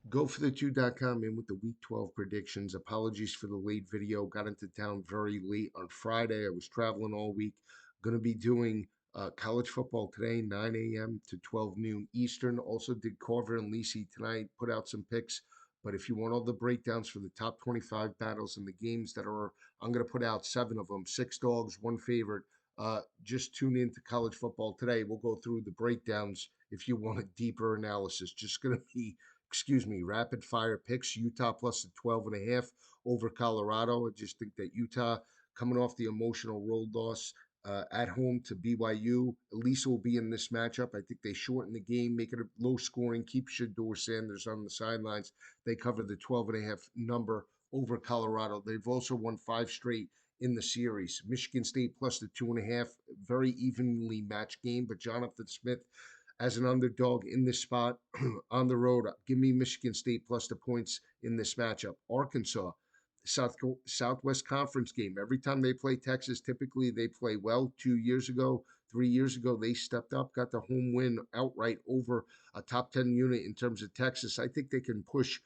GoForThe2.com in with the Week 12 predictions. Apologies for the late video. Got into town very late on Friday. I was traveling all week. Going to be doing college football today, 9 a.m. to 12 noon Eastern. Also did Carver and Lisi tonight. Put out some picks. But if you want all the breakdowns for the top 25 battles and the games that are, I'm going to put out 7 of them, 6 dogs, 1 favorite. Just tune in to college football today. We'll go through the breakdowns if you want a deeper analysis. Just going to be rapid fire picks. Utah plus the 12.5 over Colorado. I just think that Utah, coming off the emotional road loss at home to BYU, at least will be in this matchup. I think they shorten the game, make it a low scoring, keep Shedeur Sanders on the sidelines. They cover the 12.5 number over Colorado. They've also won 5 straight in the series. Michigan State plus the 2.5, very evenly matched game, but Jonathan Smith as an underdog in this spot on the road. Give me Michigan State plus the points in this matchup. Arkansas, Southwest Conference game. Every time they play Texas, typically they play well. 2 years ago, 3 years ago, they stepped up, got the home win outright over a top 10 unit in terms of Texas. I think they can push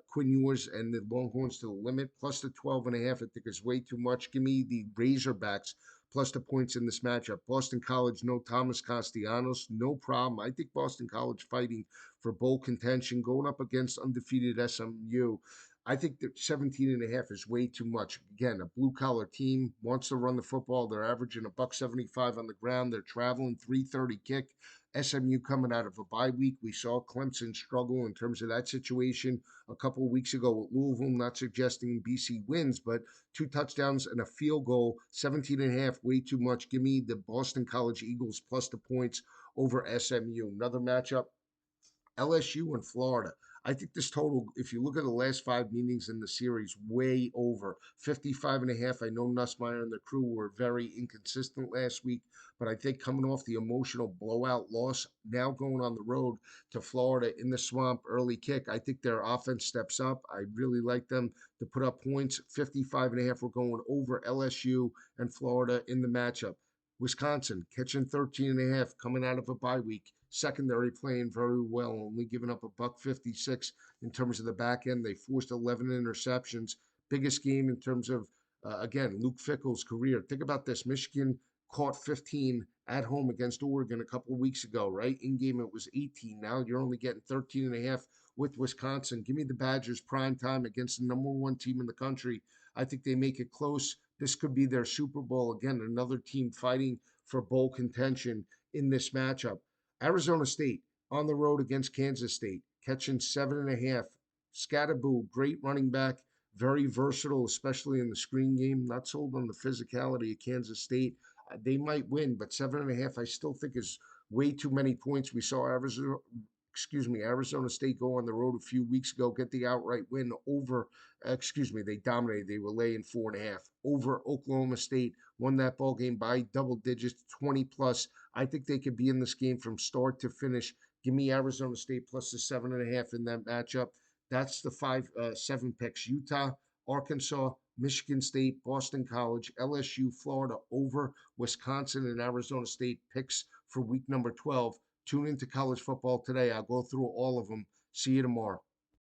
Quinn Ewers and the Longhorns to the limit. Plus the 12.5, I think is way too much. Give me the Razorbacks plus the points in this matchup. Boston College, no Thomas Castellanos, no problem. I think Boston College fighting for bowl contention, going up against undefeated SMU. I think that 17.5 is way too much. Again, a blue collar team wants to run the football. They're averaging a buck 75 on the ground. They're traveling 330 kick. SMU coming out of a bye week. We saw Clemson struggle in terms of that situation a couple of weeks ago with Louisville. Not suggesting BC wins, but 2 touchdowns and a field goal, 17.5, way too much. Give me the Boston College Eagles plus the points over SMU. Another matchup, LSU and Florida. I think this total, if you look at the last 5 meetings in the series, way over 55.5. I know Nussmeyer and the crew were very inconsistent last week, but I think coming off the emotional blowout loss, now going on the road to Florida in the swamp, early kick, I think their offense steps up. I really like them to put up points. 55.5. We're going over LSU and Florida in the matchup. Wisconsin catching 13.5 coming out of a bye week. Secondary playing very well, only giving up a buck 56 in terms of the back end. They forced 11 interceptions. Biggest game in terms of, again, Luke Fickell's career. Think about this. Michigan caught 15 at home against Oregon a couple of weeks ago, right? In game it was 18. Now you're only getting 13.5 with Wisconsin. Give me the Badgers prime time against the number 1 team in the country. I think they make it close. This could be their Super Bowl. Again, another team fighting for bowl contention in this matchup. Arizona State on the road against Kansas State, catching 7.5. Scatterboo, great running back, very versatile, especially in the screen game. Not sold on the physicality of Kansas State. They might win, but 7.5 I still think is way too many points. We saw Arizona State go on the road a few weeks ago, get the outright win over, they dominated. They were laying 4.5 over Oklahoma State, won that ball game by double digits, 20 plus. I think they could be in this game from start to finish. Give me Arizona State plus the 7.5 in that matchup. That's the 7 picks. Utah, Arkansas, Michigan State, Boston College, LSU, Florida over Wisconsin and Arizona State picks for week number 12. Tune into college football today. I'll go through all of them. See you tomorrow.